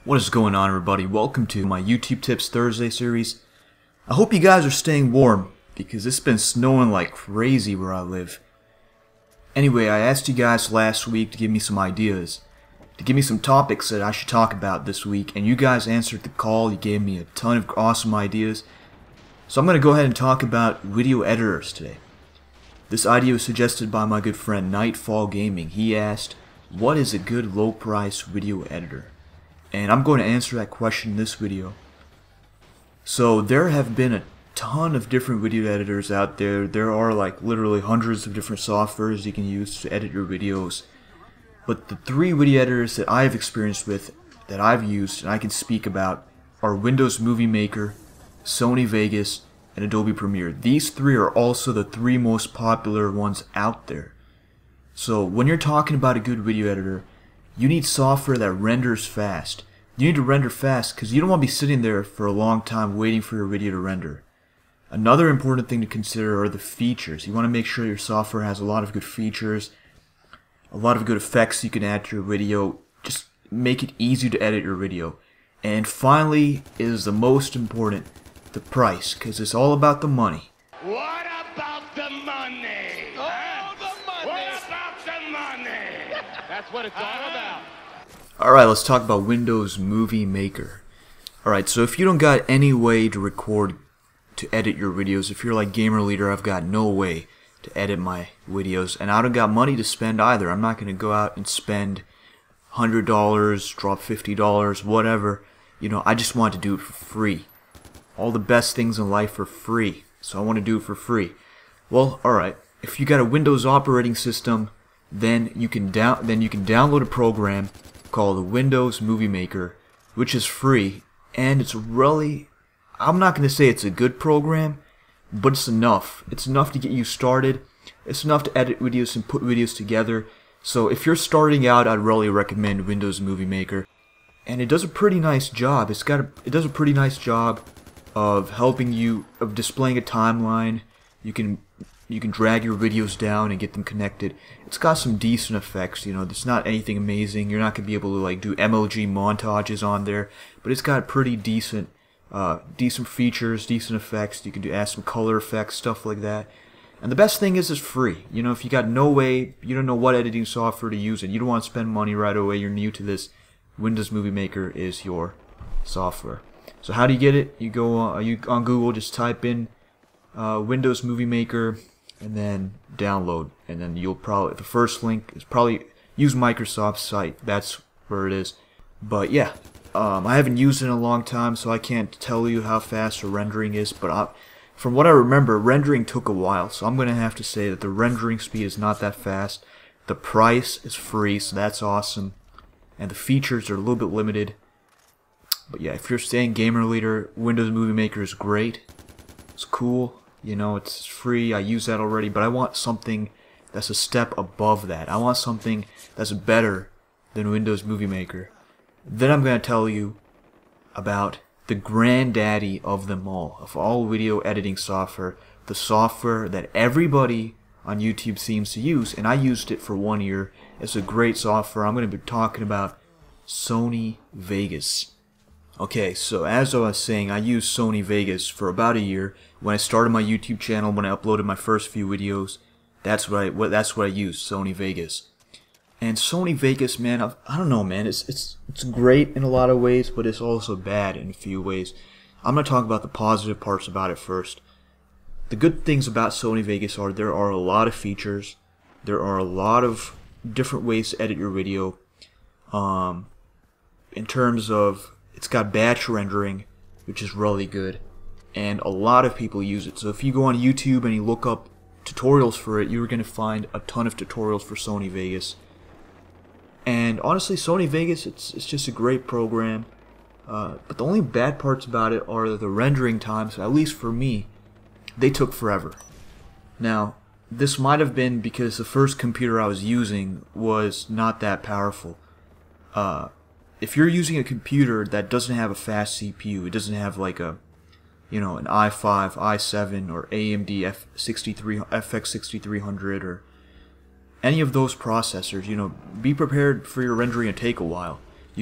What is going on, everybody? Welcome to my YouTube Tips Thursday series. I hope you guys are staying warm because it's been snowing like crazy where I live. Anyway, I asked you guys last week to give me some ideas, to give me some topics that I should talk about this week, and you guys answered the call. You gave me a ton of awesome ideas. So I'm going to go ahead and talk about video editors today. This idea was suggested by my good friend Nightfall Gaming. He asked, what is a good low-price video editor? And I'm going to answer that question in this video. So there have been a ton of different video editors out there. There are like literally hundreds of different softwares you can use to edit your videos. But the three video editors that I've experienced with, that I've used and I can speak about, are Windows Movie Maker, Sony Vegas, and Adobe Premiere. These three are also the three most popular ones out there. So when you're talking about a good video editor, you need software that renders fast. You need to render fast because you don't want to be sitting there for a long time waiting for your video to render. Another important thing to consider are the features. You want to make sure your software has a lot of good features, a lot of good effects you can add to your video. Just make it easy to edit your video. And finally is the most important, the price, because it's all about the money. What about the money? Oh, the money! What about the money? That's what it's all about. Alright, let's talk about Windows Movie Maker. Alright, so if you don't got any way to record, to edit your videos, if you're like Gamer Leader, I've got no way to edit my videos, and I don't got money to spend either. I'm not going to go out and spend $100, drop $50, whatever. You know, I just want to do it for free. All the best things in life are free, so I want to do it for free. Well, alright, if you got a Windows operating system, then you can download a program called Windows Movie Maker, which is free, and it's really, I'm not going to say it's a good program, but it's enough. It's enough to get you started. It's enough to edit videos and put videos together. So if you're starting out, I'd really recommend Windows Movie Maker. And it does a pretty nice job. It does a pretty nice job of helping you, of displaying a timeline. You can drag your videos down and get them connected. It's got some decent effects, you know, it's not anything amazing. You're not going to be able to like do MLG montages on there, but it's got pretty decent features, decent effects. You can add some color effects, stuff like that. And the best thing is it's free. You know, if you got no way, you don't know what editing software to use and you don't want to spend money right away, you're new to this, Windows Movie Maker is your software. So how do you get it? You go on Google, just type in Windows Movie Maker, and then download, and then you'll probably, the first link is probably use Microsoft's site. That's where it is. But yeah, I haven't used it in a long time, so I can't tell you how fast the rendering is, but from what I remember, rendering took a while, so I'm gonna have to say that the rendering speed is not that fast. The price is free, so that's awesome, and the features are a little bit limited. But yeah, if you're staying Gamer Leader, Windows Movie Maker is great. It's cool. You know, it's free, I use that already, but I want something that's a step above that. I want something that's better than Windows Movie Maker. Then I'm going to tell you about the granddaddy of them all, of all video editing software, the software that everybody on YouTube seems to use, and I used it for 1 year. It's a great software. I'm going to be talking about Sony Vegas. Okay, so as I was saying, I used Sony Vegas for about a year. When I started my YouTube channel, when I uploaded my first few videos, that's what I used, Sony Vegas. And Sony Vegas, man, I don't know, man, it's great in a lot of ways, but it's also bad in a few ways. I'm gonna talk about the positive parts about it first. The good things about Sony Vegas are there are a lot of features. There are a lot of different ways to edit your video. In terms of, it's got batch rendering, which is really good, and a lot of people use it. So if you go on YouTube and you look up tutorials for it, you're going to find a ton of tutorials for Sony Vegas. And honestly, Sony Vegas, it's just a great program. But the only bad parts about it are the rendering times, at least for me, they took forever. Now, this might have been because the first computer I was using was not that powerful. If you're using a computer that doesn't have a fast CPU, it doesn't have like a, you know, an i5, i7, or AMD FX6300, or any of those processors, you know, be prepared for your rendering to take a while.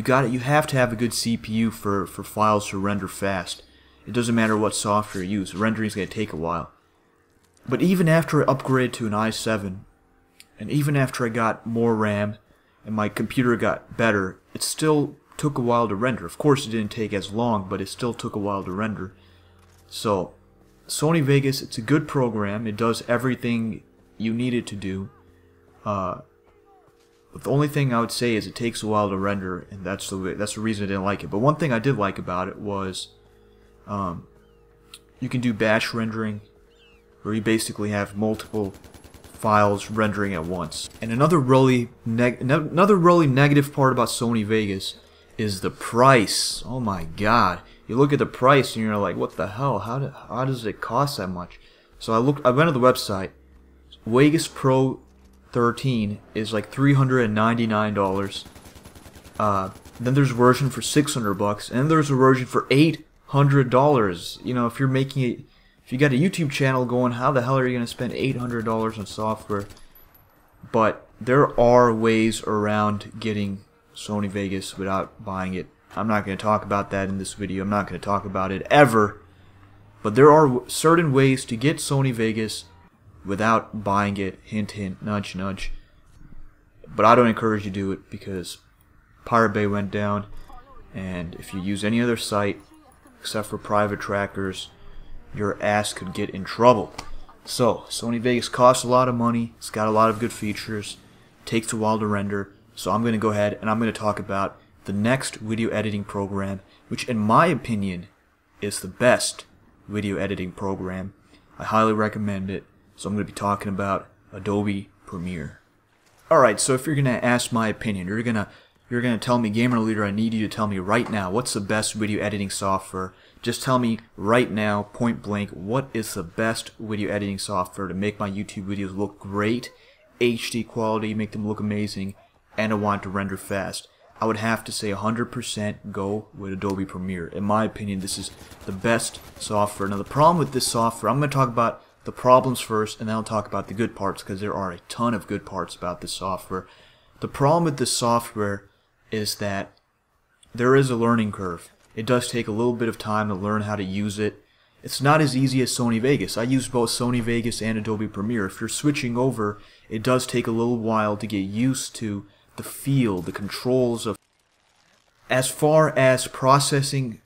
You have to have a good CPU for files to render fast. It doesn't matter what software you use. Rendering is going to take a while. But even after I upgraded to an i7, and even after I got more RAM, and my computer got better, it still took a while to render. Of course it didn't take as long, but it still took a while to render. So, Sony Vegas, it's a good program. It does everything you need it to do. But the only thing I would say is it takes a while to render, and that's the reason I didn't like it. But one thing I did like about it was you can do batch rendering, where you basically have multiple files rendering at once. And another really negative part about Sony Vegas is the price. Oh my God! You look at the price and you're like, what the hell? How does it cost that much? So I went to the website. Vegas Pro 13 is like $399. Then there's a version for $600, and then there's a version for $800. You know, if you're making it, if you got a YouTube channel going, how the hell are you going to spend $800 on software? But there are ways around getting Sony Vegas without buying it. I'm not going to talk about that in this video. I'm not going to talk about it ever. But there are certain ways to get Sony Vegas without buying it. Hint, hint, nudge, nudge. But I don't encourage you to do it because Pirate Bay went down, and if you use any other site except for private trackers, your ass could get in trouble. So, Sony Vegas costs a lot of money. It's got a lot of good features. Takes a while to render. So I'm going to go ahead and I'm going to talk about the next video editing program, which in my opinion is the best video editing program. I highly recommend it. So I'm going to be talking about Adobe Premiere. Alright, so if you're going to ask my opinion, you're going to tell me, Gamer Leader, I need you to tell me right now, what's the best video editing software? Just tell me right now, point blank, what is the best video editing software to make my YouTube videos look great, HD quality, make them look amazing, and I want to render fast. I would have to say 100% go with Adobe Premiere. In my opinion, this is the best software. Now the problem with this software, I'm going to talk about the problems first, and then I'll talk about the good parts, because there are a ton of good parts about this software. The problem with this software is that there is a learning curve. It does take a little bit of time to learn how to use it. It's not as easy as Sony Vegas. I use both Sony Vegas and Adobe Premiere. If you're switching over, it does take a little while to get used to the feel, the controls of. As far as processing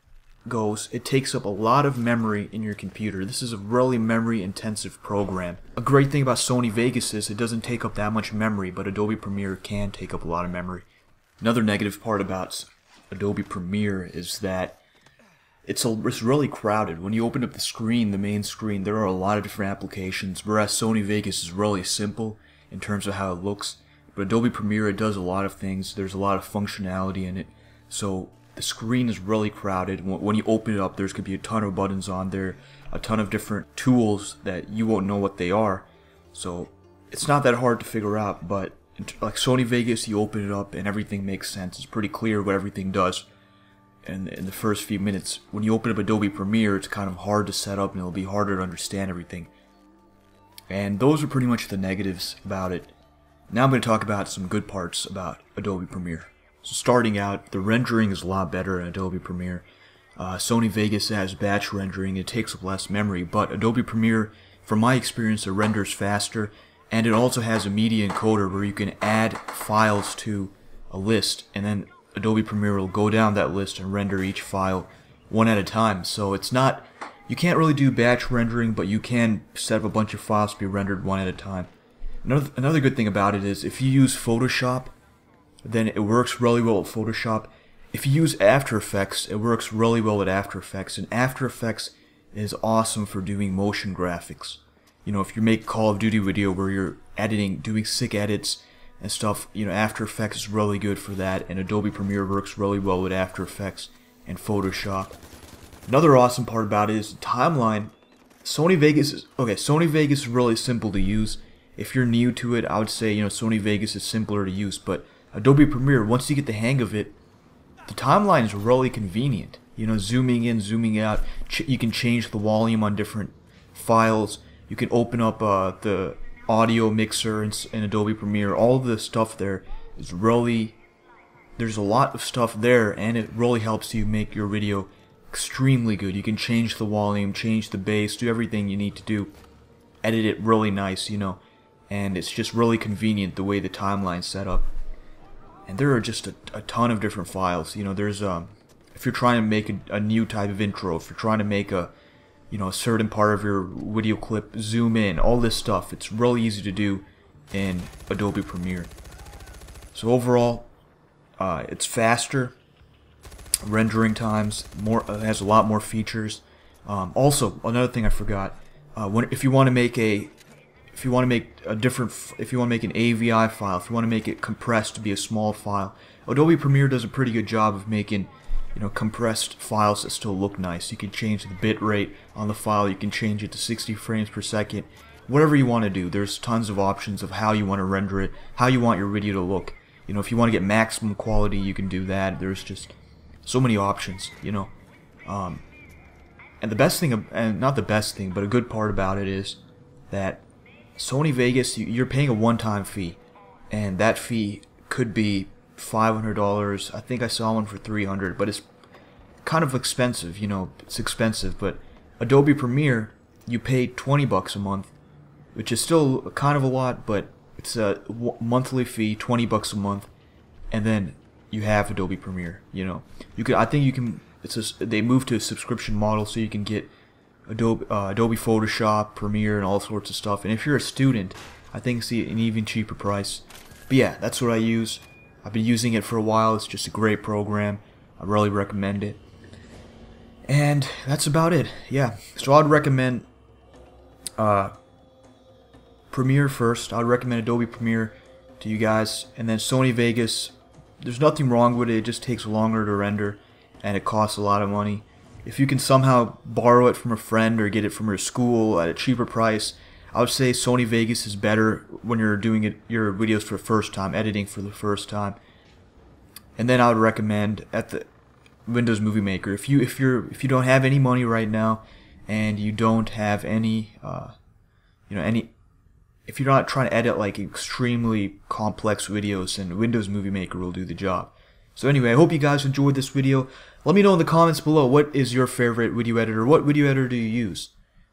goes, it takes up a lot of memory in your computer. This is a really memory intensive program. A great thing about Sony Vegas is it doesn't take up that much memory, but Adobe Premiere can take up a lot of memory. Another negative part about Adobe Premiere is that it's really crowded. When you open up the screen, the main screen, there are a lot of different applications, whereas Sony Vegas is really simple in terms of how it looks. But Adobe Premiere, it does a lot of things. There's a lot of functionality in it. So the screen is really crowded. When you open it up, there's going to be a ton of buttons on there, a ton of different tools that you won't know what they are. So it's not that hard to figure out, but like Sony Vegas, you open it up and everything makes sense. It's pretty clear what everything does. And in the first few minutes, when you open up Adobe Premiere, it's kind of hard to set up and it'll be harder to understand everything. And those are pretty much the negatives about it. Now I'm going to talk about some good parts about Adobe Premiere. So starting out, the rendering is a lot better in Adobe Premiere. Sony Vegas has batch rendering, it takes up less memory, but Adobe Premiere, from my experience, it renders faster, and it also has a media encoder where you can add files to a list, and then Adobe Premiere will go down that list and render each file one at a time. So it's not, you can't really do batch rendering, but you can set up a bunch of files to be rendered one at a time. Another good thing about it is if you use Photoshop, then it works really well with Photoshop. If you use After Effects, it works really well with After Effects, and After Effects is awesome for doing motion graphics. You know, if you make Call of Duty video where you're editing, doing sick edits and stuff, you know, After Effects is really good for that, and Adobe Premiere works really well with After Effects and Photoshop. Another awesome part about it is the timeline. Sony Vegas is really simple to use. If you're new to it, I would say, you know, Sony Vegas is simpler to use, but Adobe Premiere, once you get the hang of it, the timeline is really convenient. You know, zooming in, zooming out, you can change the volume on different files. You can open up the audio mixer in Adobe Premiere. All of the stuff there is really there's a lot of stuff there, and it really helps you make your video extremely good. You can change the volume, change the bass, do everything you need to do, edit it really nice, you know, and it's just really convenient the way the timeline's set up. And there are just a ton of different files. You know, there's if you're trying to make a new type of intro, if you're trying to make a, you know, a certain part of your video clip zoom in, all this stuff, it's really easy to do in Adobe Premiere. So overall, it's faster, rendering times, it has a lot more features. Also, another thing I forgot, if you want to make an AVI file, if you want to make it compressed to be a small file, Adobe Premiere does a pretty good job of making, you know, compressed files that still look nice. You can change the bit rate on the file, you can change it to 60 frames per second, whatever you want to do. There's tons of options of how you want to render it, how you want your video to look. You know, if you want to get maximum quality, you can do that. There's just so many options, you know. And the best thing, and not the best thing, but a good part about it is that Sony Vegas, you're paying a one-time fee, and that fee could be $500. I think I saw one for $300, but it's kind of expensive, you know. It's expensive, but Adobe Premiere, you pay $20 a month, which is still kind of a lot, but it's a monthly fee, $20 a month, and then you have Adobe Premiere. You know, I think you can. They moved to a subscription model, so you can get Adobe Photoshop, Premiere, and all sorts of stuff. And if you're a student, I think it's an even cheaper price. But yeah, that's what I use. I've been using it for a while. It's just a great program. I really recommend it. And that's about it. Yeah, so I'd recommend Premiere first. I'd recommend Adobe Premiere to you guys, and then Sony Vegas. There's nothing wrong with it. It just takes longer to render, and it costs a lot of money. If you can somehow borrow it from a friend or get it from your school at a cheaper price, I would say Sony Vegas is better when you're doing your videos for the first time, editing for the first time. And then I would recommend at the Windows Movie Maker. If you don't have any money right now, and you don't have any if you're not trying to edit like extremely complex videos, then Windows Movie Maker will do the job. So anyway, I hope you guys enjoyed this video. Let me know in the comments below, what is your favorite video editor? What video editor do you use?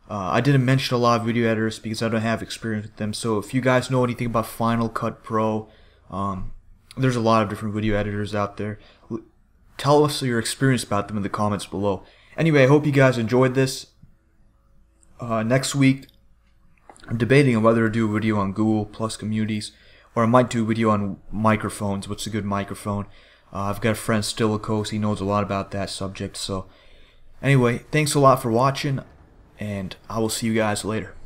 I didn't mention a lot of video editors because I don't have experience with them. So if you guys know anything about Final Cut Pro, there's a lot of different video editors out there. Tell us your experience about them in the comments below. Anyway, I hope you guys enjoyed this. Next week, I'm debating on whether to do a video on Google Plus Communities, or I might do a video on microphones. What's a good microphone? I've got a friend, Stilikos. He knows a lot about that subject. So anyway, thanks a lot for watching, and I will see you guys later.